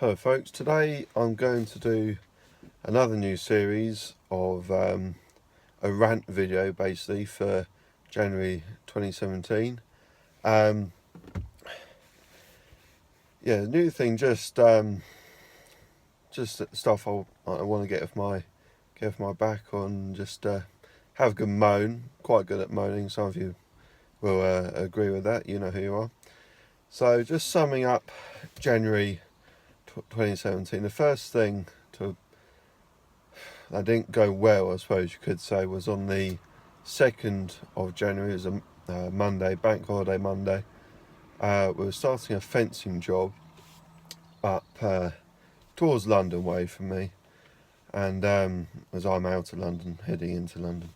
Hello folks, today I'm going to do another new series of a rant video basically for January 2017. The new thing, just stuff I want to get off my back on, just have a good moan. Quite good at moaning, some of you will agree with that, you know who you are. So just summing up January 2017, the first thing that didn't go well, I suppose you could say, was on the 2nd of January. It was a Monday, bank holiday Monday. We were starting a fencing job up towards London way for me, and as I'm out of London, heading into London,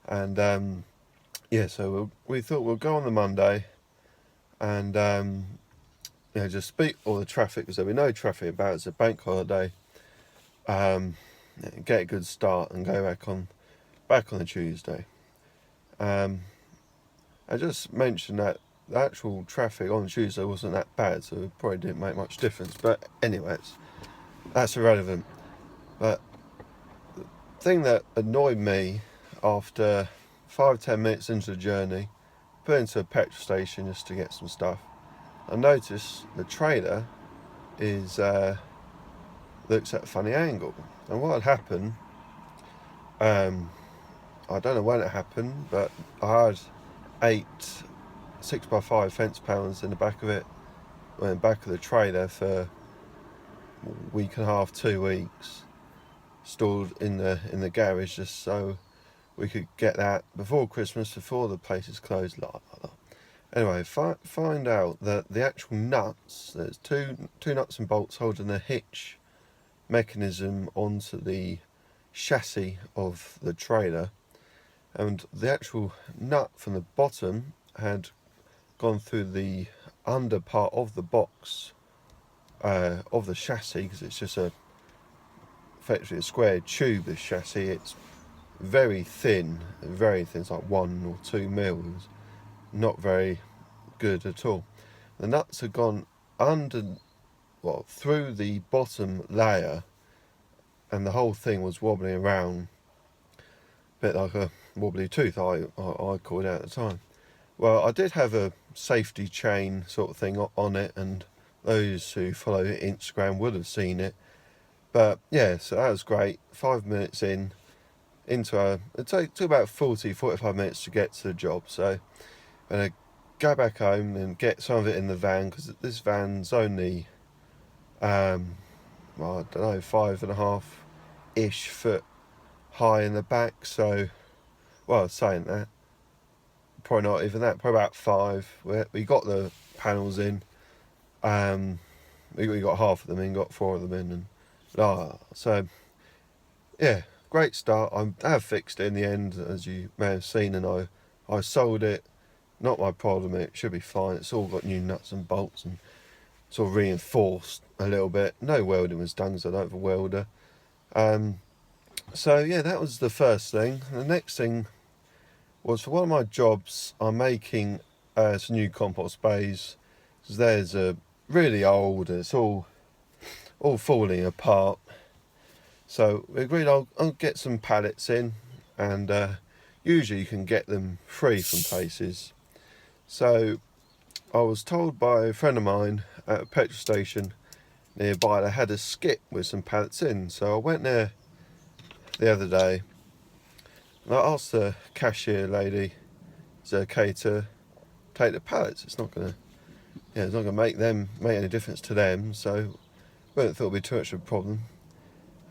and so we thought we'll go on the Monday and just beat all the traffic, because there'll be no traffic about. It's a bank holiday. Get a good start and go back on the Tuesday. I just mentioned that the actual traffic on Tuesday wasn't that bad, so it probably didn't make much difference. But anyway, that's irrelevant. But the thing that annoyed me, after 5-10 minutes into the journey, put into a petrol station just to get some stuff, I noticed the trailer looks at a funny angle. And what had happened, I don't know when it happened, but I had 8 6x5 fence panels in the back of it, in the back of the trailer, for a week and a half, 2 weeks, stored in the garage, just so we could get that before Christmas, before the place is closed. Anyway, find out that the actual nuts, there's two nuts and bolts holding the hitch mechanism onto the chassis of the trailer, and the actual nut from the bottom had gone through the under part of the box of the chassis, because it's just effectively a square tube, this chassis. It's very thin, it's like 1 or 2 mils, not very good at all. The nuts have gone through the bottom layer, and the whole thing was wobbling around, a bit like a wobbly tooth, I called it at the time. Well, I did have a safety chain sort of thing on it, and those who follow Instagram would have seen it. But yeah, so that was great. 5 minutes it took about 40-45 minutes to get to the job. So I'm going to go back home and get some of it in the van, because this van's only I don't know, 5.5-ish foot high in the back. So, well, saying that, probably not even that, probably about 5. We got the panels in, we got half of them in, got 4 of them in, and so yeah, great start. I have fixed it in the end, as you may have seen, and I sold it. Not my problem, it should be fine. It's all got new nuts and bolts and sort of reinforced a little bit. No welding was done, because I don't have a welder. So yeah, that was the first thing. The next thing was, for one of my jobs, I'm making some new compost bays, because there's a really old, and it's all falling apart. So we agreed I'll get some pallets in, and usually you can get them free from places. So I was told by a friend of mine at a petrol station nearby, they had a skip with some pallets in. So I went there the other day, and I asked the cashier lady, is it okay to take the pallets? It's not gonna make any difference to them, so I didn't thought it'd be too much of a problem.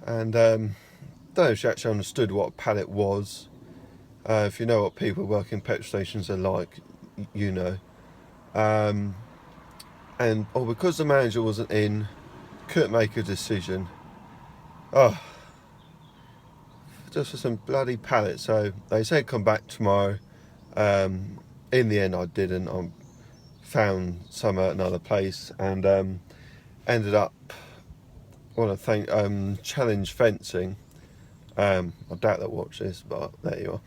And don't know if she actually understood what a pallet was. If you know what people working petrol stations are like, you know. Because the manager wasn't in, couldn't make a decision. Just for some bloody pallets. So they said come back tomorrow. In the end, I didn't. I found some at another place, and ended up, I want to thank Challenge Fencing. I doubt they'll watch this, but there you are.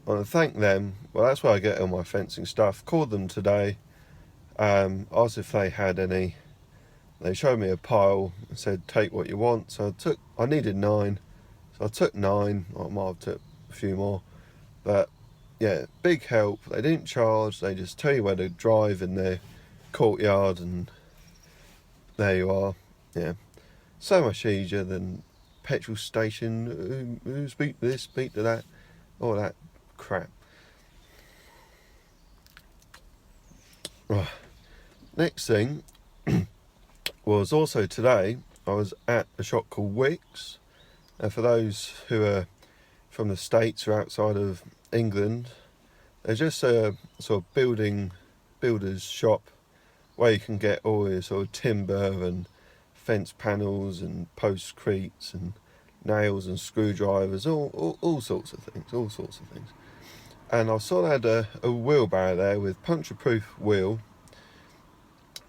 I want to thank them. Well, that's where I get all my fencing stuff. Called them today, asked if they had any They showed me a pile and said take what you want. So I needed 9, so I took 9. I might have took a few more, but yeah, big help. They didn't charge. They just tell you where to drive in their courtyard, and there you are. Yeah, so much easier than petrol station. Speak to this, speak to that, all that crap. Right. Next thing was also today. I was at a shop called Wickes. For those who are from the States or outside of England, they're just a sort of builder's shop where you can get all your sort of timber and fence panels and postcretes and nails and screwdrivers, all sorts of things. And I saw they had a wheelbarrow there with puncture-proof wheel.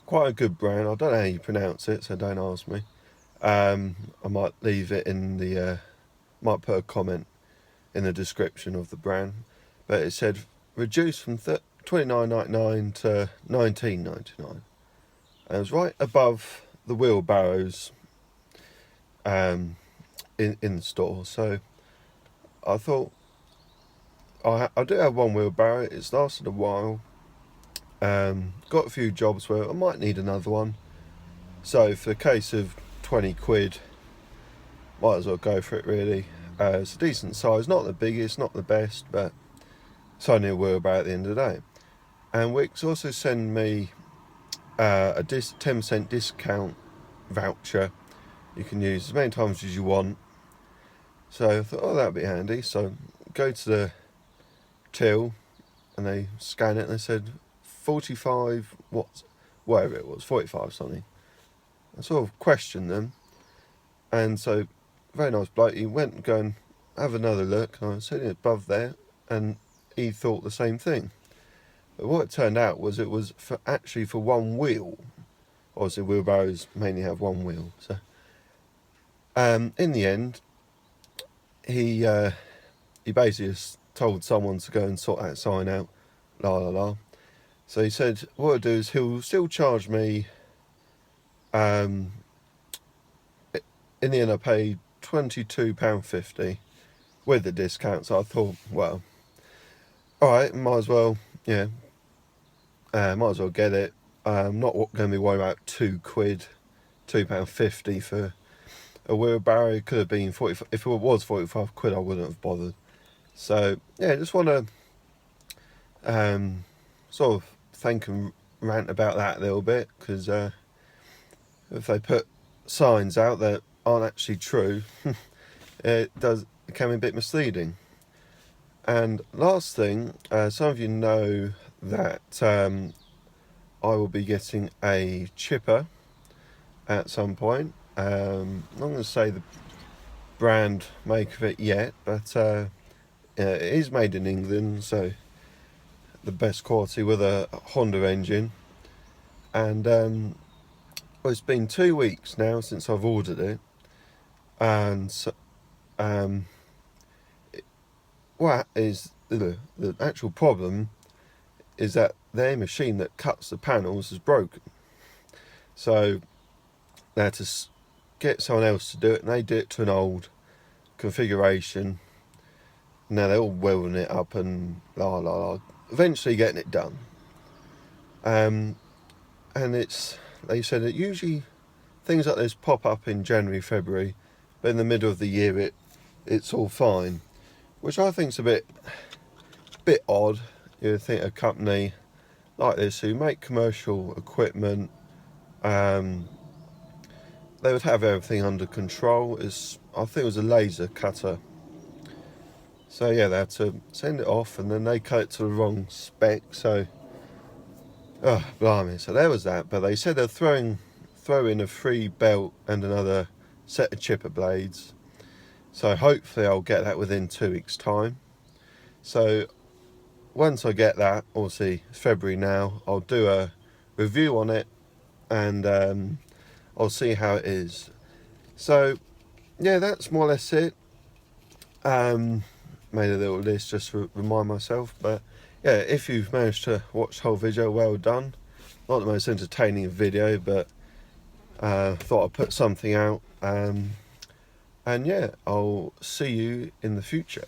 Quite a good brand. I don't know how you pronounce it, so don't ask me. I might leave it in the, might put a comment in the description of the brand. But it said reduced from $29.99 to $19.99. And it was right above the wheelbarrows in the store. So I thought, I do have one wheelbarrow. It's lasted a while. Got a few jobs where I might need another one. So for the case of 20 quid, might as well go for it really. It's a decent size, not the biggest, not the best, but it's only a wheelbarrow at the end of the day. And Wickes also send me a 10% discount voucher you can use as many times as you want. So I thought, oh, that'd be handy. So go to the till and they scan it and they said 45 whatever it was, 45 something. I sort of questioned them, and so very nice bloke, he went and go and have another look, and I was sitting above there and he thought the same thing. But what it turned out was it was actually for one wheel. Obviously wheelbarrows mainly have one wheel. So in the end he basically just told someone to go and sort that sign out, la la la. So he said what he'll do is he'll still charge me, in the end I paid £22.50 with the discount. So I thought, well, alright, might as well get it. I'm not going to be worried about £2.50 for a wheelbarrow. It could have been 40. If it was 45 quid, I wouldn't have bothered. So yeah, just want to sort of thank and rant about that a little bit, because if they put signs out that aren't actually true, it can be a bit misleading. And last thing, some of you know that I will be getting a chipper at some point. I'm not going to say the brand make of it yet, but it is made in England, so the best quality with a Honda engine. And well, it's been 2 weeks now since I've ordered it, and so, what is the actual problem is that their machine that cuts the panels is broken. So they had to get someone else to do it, and they did it to an old configuration. Now they're all welding it up and la la la, eventually getting it done. And they said that usually things like this pop up in January, February, but in the middle of the year it's all fine, which I think is a bit odd. You'd think a company like this who make commercial equipment, they would have everything under control. I think it was a laser cutter. So yeah, they had to send it off, and then they cut it to the wrong spec. So, oh blimey! So there was that. But they said they're throw in a free belt and another set of chipper blades. So hopefully I'll get that within 2 weeks' time. So once I get that, obviously it's February now, I'll do a review on it, and I'll see how it is. So yeah, that's more or less it. Made a little list just to remind myself, but yeah, if you've managed to watch the whole video, well done. Not the most entertaining video, but Thought I'd put something out, and yeah, I'll see you in the future.